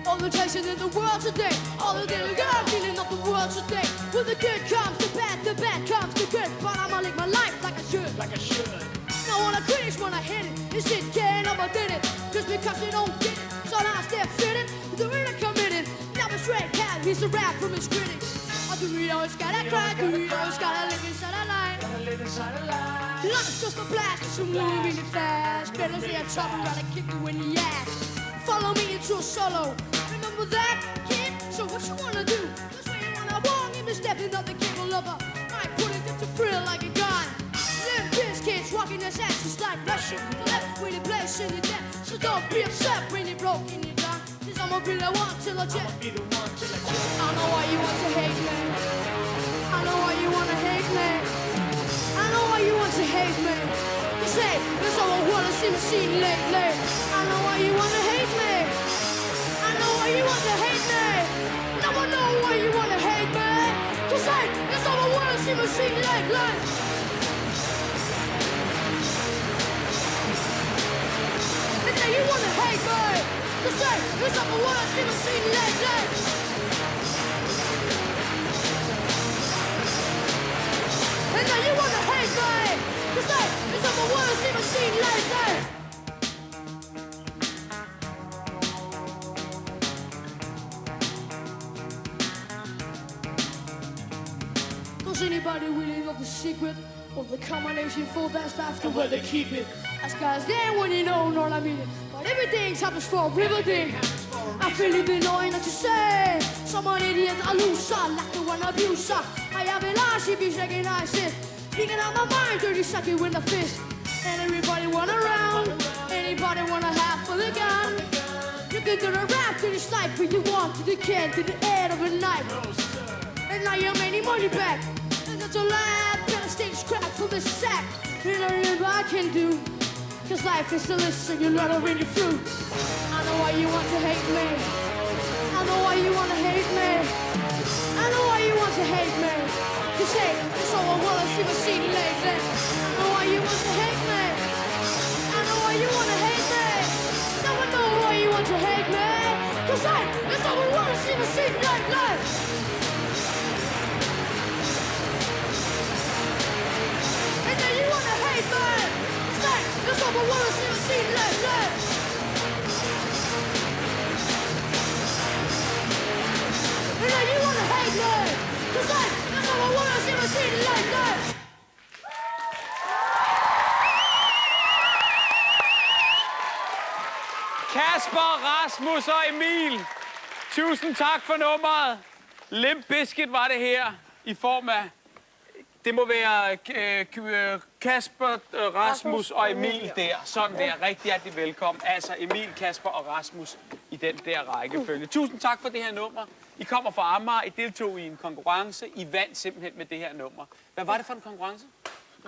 All the tension in the world today, all the little girls feeling of the world today. When the good comes the bad comes the good. But I'ma live my life like I should. Now all the critics wanna hit it, this shit can't overdid it. Just because they don't get it, so now they're fitted. They're really committed, now a straight cat, he's a rap from his critics. Do we always gotta cry, do we always gotta live inside a lie? Life's just a blast, it's a movie really fast. Better stay on top and gotta kick you in the ass. Follow me into a solo. Remember that, kid? So what you wanna do? That's where you wanna walk in the stepping of the cable lover. Might put it to thrill like a gun. Them kids walking their asses like Russian. Left with the place in the death. So don't be upset when you're broken, you're done. Cause I'ma be the one till I jet. I know why you want to hate me. I know why you wanna hate me. I know why you want to hate me. You say, there's all I wanna see me seen lately. I know why you wanna hate me. I know why you want to hate me. Now I know why you wanna hate me. Cause hey, that's all I wanna see me seen lately. And now you wanna hate me. Cause hey, that's all I wanna see me seen lately. And now you wanna hate me. Cause hey, that's all I wanna see me seen lately. Does anybody really know the secret of the combination for best after where they keep it? As guys there when you know what I mean. But everything's happens for a everything. I feel it annoying that you say someone idiot, a loser, like the one abuser. I have a lie, she be shaking I sit. Speaking out my mind, dirty suck it with a fist. And everybody want around, anybody want a half for the gun. You can do the rap to the sniper you want, to the can, to the end of the night. And now you're making money back. And that's a lie, better stage crap from the sack. You know what I can do. Cause life is a list and you're not already through. I know why you want to hate me. I know why you want to hate me. I know why you want to hate me. Cause hey, that's all I wanna see my scene lately. I know why you want to hate me. I know why you want to hate me. Now I know why you want to hate me. Cause hey, that's all I wanna see my scene lately. And then you wanna hate me. Say, that's all I wanna see my scene lately. And then you wanna hate me. Cause hey, that's all I wanna see my scene lately. Kasper, Rasmus og Emil, tusind tak for nummeret. Limp Bizkit var det her i form af... Det må være Kasper, Rasmus og Emil der. Sådan der. Rigtig hjertelig velkommen. Altså Emil, Kasper og Rasmus i den der rækkefølge. Tusind tak for det her nummer. I kommer fra Amager. I deltog i en konkurrence. I vandt simpelthen med det her nummer. Hvad var det for en konkurrence?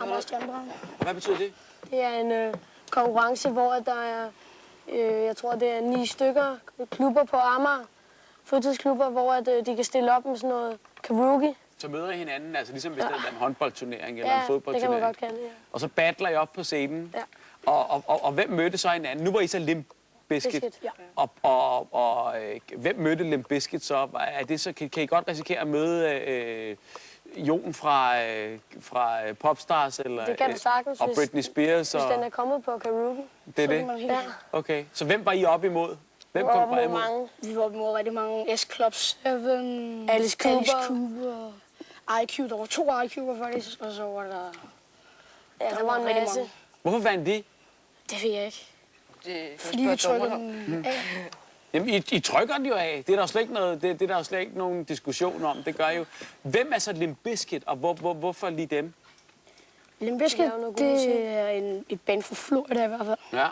Amager Stjernebrand. Og hvad betyder det? Det er en konkurrence, hvor der er, jeg tror det er 9 stykker klubber på Amager. Fritidsklubber, hvor de kan stille op med sådan noget karaoke. Så møder I hinanden, altså ligesom hvis det er en håndboldturnering eller en fodboldturnering. det kan man godt kalde det, ja. Og så battler I op på scenen. Ja. Og hvem mødte så hinanden? Nu var I så Limp Bizkit. Ja. Og hvem mødte Limp Bizkit så? Er det så? Kan I godt risikere at møde Jon fra Popstars eller det kan du sagtens, og Britney Spears? Hvis den er kommet på karaoke. Det er det? Ja. Okay. Så hvem var I op imod? Hvem kom fra imod? Mange. Vi var op imod rigtig mange. S-Club 7, Alice Cooper. IQ. Der var 2 IQ'er faktisk, og så var der... Ja, der var en masse. Hvorfor vandt de? Det ved jeg ikke. Fordi vi trykker dem af. Jamen, I trykker den jo af. Det er der slet ikke noget, det er der slet ikke nogen diskussion om. Det gør jo. Hvem er så Limp Bizkit, og hvorfor lige dem? Limbiskit, laver noget god musik. det er et band fra Florida i hvert fald. Ja.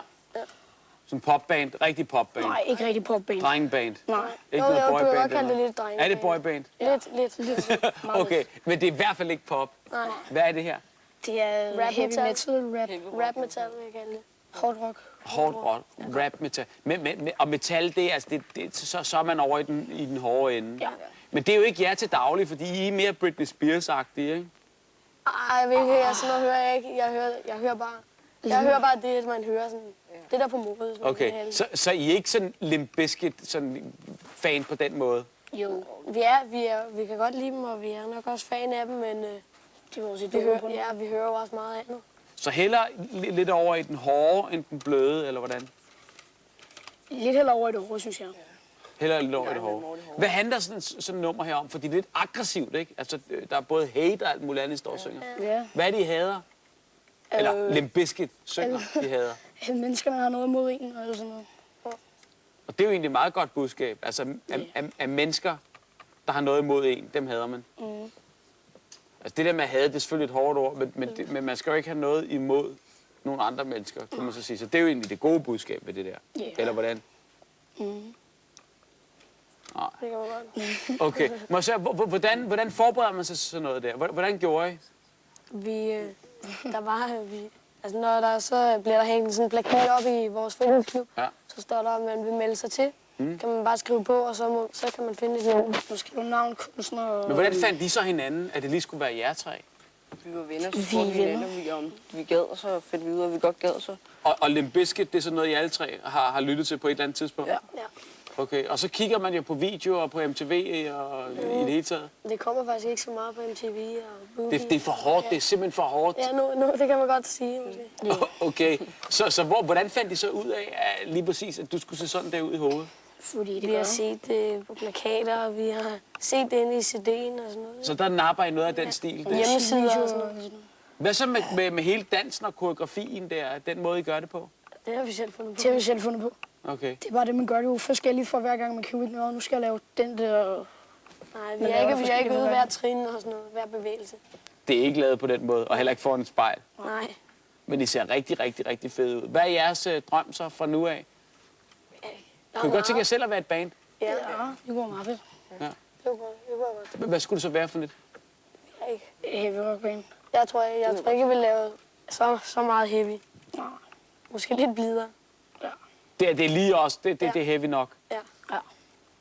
Som popband, rigtig popband. Nej, ikke rigtig popband. Drengeband. Nej. Ikke Jo, noget du kan boyband. godt kalde det eller? lidt drenge. Er det boyband? Lidt. Okay, men det er i hvert fald ikke pop. Nej. Hvad er det her? Det er Rap heavy metal. metal, Rap metal, vil jeg kalde det. hard rock. Hårdt rock, rap metal. Og metal, det er, altså, så er man over i den hårde ende. Ja. Men det er jo ikke jer til daglig, fordi I er mere Britney Spears-agtige, ikke? Ej, jeg ved ikke, sådan noget hører jeg ikke. Jeg hører bare det, man hører sådan. Det der på modet. Okay, så I er ikke sådan Limp Bizkit sådan fan på den måde? Jo, Vi kan godt lide dem, og vi er nok også fan af dem, men det var også et vi dårligt på hører jo også meget andet. Så heller lidt over i den hårde end den bløde, eller hvordan? Lidt heller over i det hårde, synes jeg. Heller lidt over i det hårde. Hvad handler sådan et nummer her om? For det er lidt aggressivt, ikke? Altså, der er både hate og alt muligt andet, I står og synger. Ja. Hvad er det, I hader? Eller Limp Bizkit synger, I hader. Menneskerne har noget imod en, og sådan noget. Og det er jo egentlig et meget godt budskab. Altså, at mennesker, der har noget imod en, dem hader man. Altså, det der med at hade, det er selvfølgelig et hårdt ord, men man skal jo ikke have noget imod nogle andre mennesker, kan man så sige. Så det er jo egentlig det gode budskab ved det der. Yeah. Eller hvordan? Det kan man godt. Okay. Hvordan forbereder man sig til sådan noget der? Hvordan gjorde I? Altså når der så bliver der hængt sådan en plakat op i vores fodboldklub, Ja. så står der, at man vil melde sig til. Kan man bare skrive på, og så kan man finde et navn. Nu skriver navn, kunstner og... Men hvordan fandt de så hinanden, at det lige skulle være jer tre? Vi var venner, så spurgte vi hinanden, om vi gad, og så fandt vi ud af, at vi godt gad, så... Og Limp Bizkit, det er sådan noget, I alle tre har lyttet til på et eller andet tidspunkt? Ja. Ja. Okay, og så kigger man jo på video og på MTV og i det hele taget. Det kommer faktisk ikke så meget på MTV og Boogie. Det er for hårdt, det er simpelthen for hårdt. Ja, nu, det kan man godt sige, måske. Okay, så hvordan fandt de så ud af at lige præcis, at du skulle se sådan der ud i hovedet? Fordi det Vi gør. har set det på plakater, og vi har set det inde i CD'en og sådan noget. Så der napper I noget af den stil der. Hjemmesider og sådan noget. Hvad så med hele dansen og koreografien der, den måde I gør det på? Det har vi selv fundet på. Det har vi selv fundet på. Okay. Det er bare det, man gør det jo forskelligt for hver gang, man kan ud noget. Nu skal jeg lave den der... Nej, vi Men har der er ikke forskellige øvet hver varianter. trin og sådan noget, hver bevægelse. Det er ikke lavet på den måde, og heller ikke foran et spejl. Nej. Men I ser rigtig, rigtig, rigtig fede ud. Hvad er jeres drøm så fra nu af? Kunne I godt tænke jer selv at være et band? Ja, Ja, det går meget fedt. det var godt. Hvad skulle det så være for lidt? Ikke. Heavy rock band. Jeg tror ikke, jeg vil lave så meget heavy. Nej. Måske lidt blidere. Det er lige også, det er heavy nok. Ja. Ja.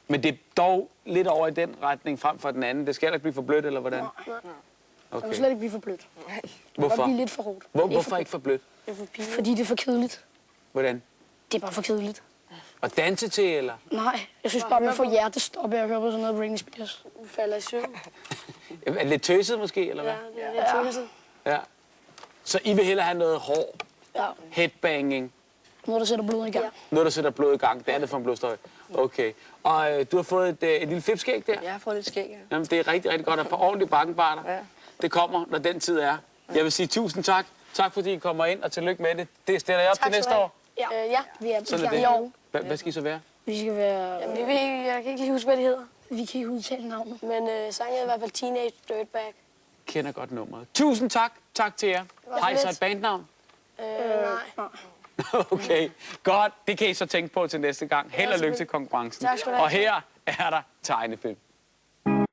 Men det er dog lidt over i den retning frem for den anden. Det skal heller ikke blive for blødt, eller hvordan? Det må Okay. slet ikke blive for blødt. Det må godt Hvorfor? blive lidt for hårdt. Hvorfor ikke for blødt? Det er for pinligt. Fordi det er for kedeligt. Hvordan? Det er bare for kedeligt. Og danse til, eller? Nej, jeg synes bare, man får hjertestop af at høre på sådan noget Britney Spears. Vi falder i søvn. Er det lidt tøset måske, eller hvad? Ja, det er lidt tøset. Ja. Så I vil hellere have noget hård, Ja. headbanging, Noget, der sætter blod i gang. Ja. noget, der sætter blod i gang. Det er det for en blodstøj. Okay. Og du har fået et lille flipskæg der? Jeg har fået lidt skæg, ja. Jamen, det er rigtig, rigtig godt. Og et par ordentlige bakkenbarter. Ja. Det kommer, når den tid er. Jeg vil sige tusind tak. Tak, fordi I kommer ind, og tillykke med det. Det stiller jeg op til Tak skal næste du have. år. Ja. Vi er Sådan er i det. år. Hvad skal I så være? Vi skal være... Jeg kan ikke lige huske, hvad det hedder. Vi kan ikke udtale navnet. Men sangen er i hvert fald Teenage Dirtbag. Kender godt nummeret. Tusind tak. Tak til jer. var Har I så så lidt. et bandnavn? Nej. Okay, godt. Det kan I så tænke på til næste gang. Held og lykke til konkurrencen. Tak skal du have. Og her er der tegnefilm.